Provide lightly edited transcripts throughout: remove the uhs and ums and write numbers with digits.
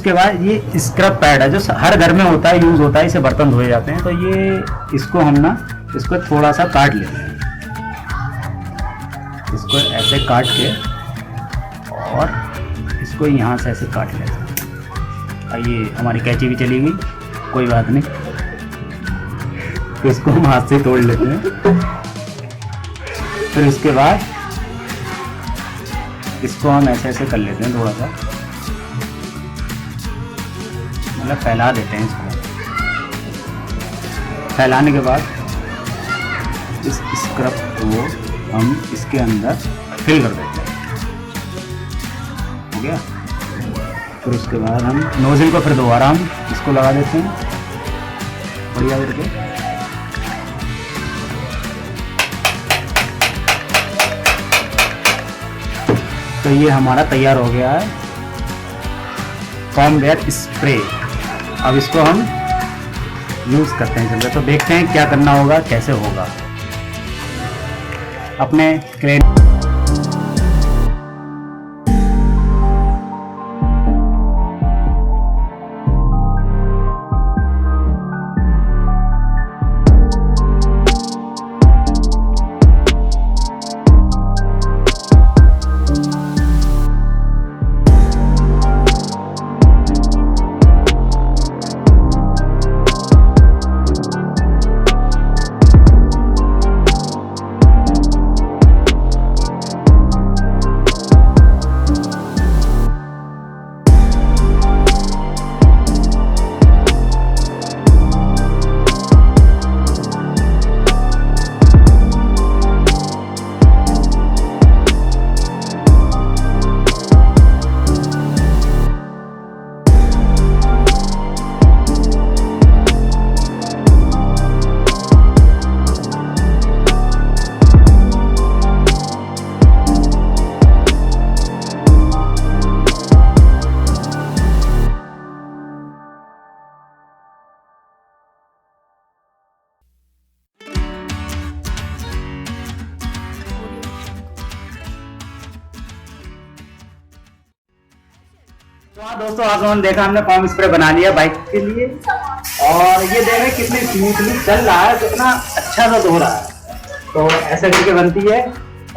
उसके बाद ये स्क्रब पैड है जो हर घर में होता है, यूज़ होता है, इसे बर्तन धोए जाते हैं। तो ये इसको हम ना इसको थोड़ा सा काट लेते हैं, इसको ऐसे काट के और इसको यहाँ से ऐसे काट लेते हैं। ये हमारी कैंची भी चली गई, कोई बात नहीं, तो इसको हम हाथ से तोड़ लेते हैं। फिर उसके बाद इसको हम ऐसे ऐसे कर लेते हैं, थोड़ा सा मतलब फैला देते हैं इसको। फैलाने के बाद इस स्क्रब को हम इसके अंदर फिल कर देते हैं, हो गया। फिर उसके बाद हम नोजल को फिर दोबारा हम इसको लगा देते हैं बढ़िया करके। तो ये हमारा तैयार हो गया है फॉर्म वेयर स्प्रे। अब इसको हम यूज़ करते हैं चलते, तो देखते हैं क्या करना होगा, कैसे होगा अपने क्रेन। तो हाँ दोस्तों, आज हमने देखा, हमने फॉर्म स्प्रे बना लिया बाइक के लिए, और ये देखें कितनी स्मूथली चल रहा है, कितना अच्छा सा धो रहा है। तो ऐसे करके बनती है।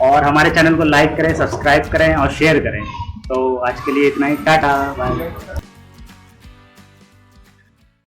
और हमारे चैनल को लाइक करें, सब्सक्राइब करें और शेयर करें। तो आज के लिए इतना ही, टाटा बाय।